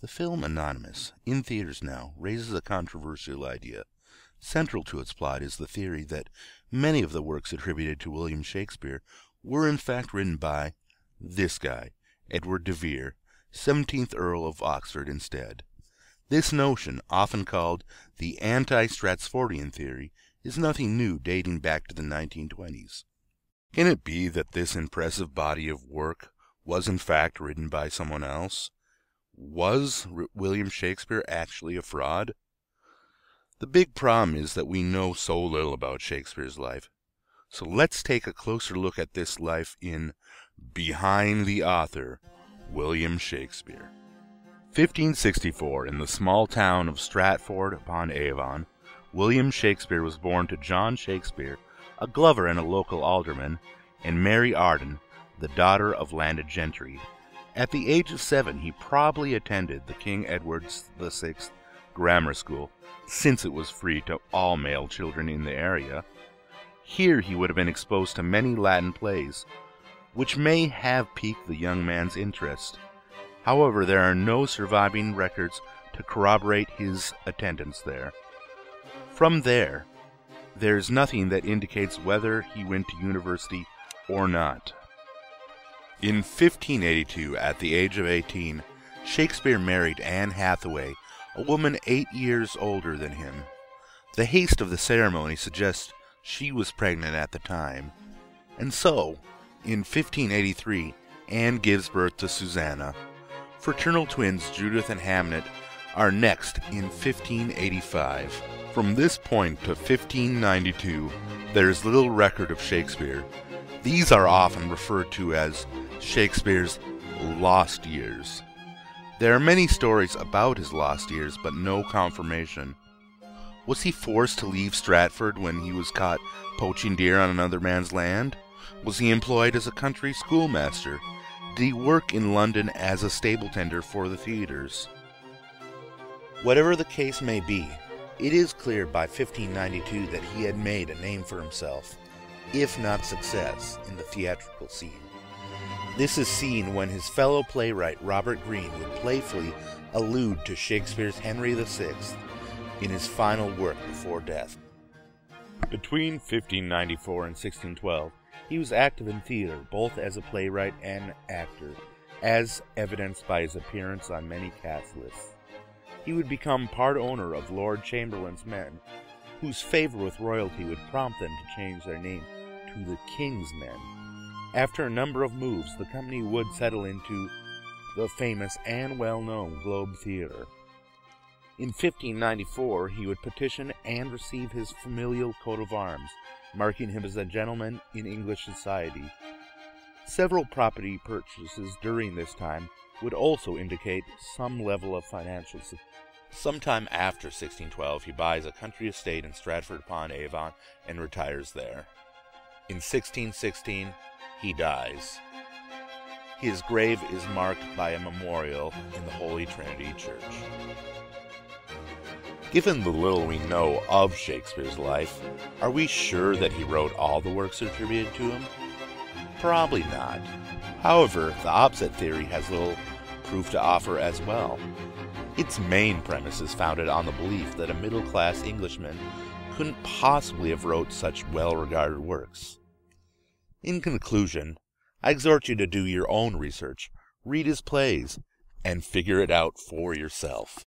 The film Anonymous, in theaters now, raises a controversial idea. Central to its plot is the theory that many of the works attributed to William Shakespeare were in fact written by this guy, Edward de Vere, 17th Earl of Oxford instead. This notion, often called the anti-Stratfordian theory, is nothing new, dating back to the 1920s. Can it be that this impressive body of work was in fact written by someone else? Was William Shakespeare actually a fraud? The big problem is that we know so little about Shakespeare's life. So let's take a closer look at this life in Behind the Author, William Shakespeare. 1564, in the small town of Stratford-upon-Avon, William Shakespeare was born to John Shakespeare, a glover and a local alderman, and Mary Arden, the daughter of landed gentry. At the age of 7, he probably attended the King Edward VI grammar school, since it was free to all male children in the area. Here he would have been exposed to many Latin plays, which may have piqued the young man's interest. However, there are no surviving records to corroborate his attendance there. From there's nothing that indicates whether he went to university or not. In 1582, at the age of 18, Shakespeare married Anne Hathaway, a woman 8 years older than him. The haste of the ceremony suggests she was pregnant at the time. And so, in 1583, Anne gives birth to Susanna. Fraternal twins Judith and Hamnet are next in 1585. From this point to 1592, there is little record of Shakespeare. These are often referred to as Shakespeare's lost years. There are many stories about his lost years, but no confirmation. Was he forced to leave Stratford when he was caught poaching deer on another man's land? Was he employed as a country schoolmaster? Did he work in London as a stable tender for the theaters? Whatever the case may be, it is clear by 1592 that he had made a name for himself, if not success, in the theatrical scene. This is seen when his fellow playwright Robert Greene would playfully allude to Shakespeare's Henry VI in his final work before death. Between 1594 and 1612, he was active in theater, both as a playwright and actor, as evidenced by his appearance on many cast lists. He would become part owner of Lord Chamberlain's men, whose favor with royalty would prompt them to change their name to the King's Men. After a number of moves, the company would settle into the famous and well-known Globe Theatre. In 1594, he would petition and receive his familial coat of arms, marking him as a gentleman in English society. Several property purchases during this time would also indicate some level of financial success. Sometime after 1612, he buys a country estate in Stratford-upon-Avon and retires there. In 1616, he dies. His grave is marked by a memorial in the Holy Trinity Church. Given the little we know of Shakespeare's life, are we sure that he wrote all the works attributed to him? Probably not. However, the opposite theory has little proof to offer as well. Its main premise is founded on the belief that a middle-class Englishman couldn't possibly have wrote such well-regarded works. In conclusion, I exhort you to do your own research, read his plays, and figure it out for yourself.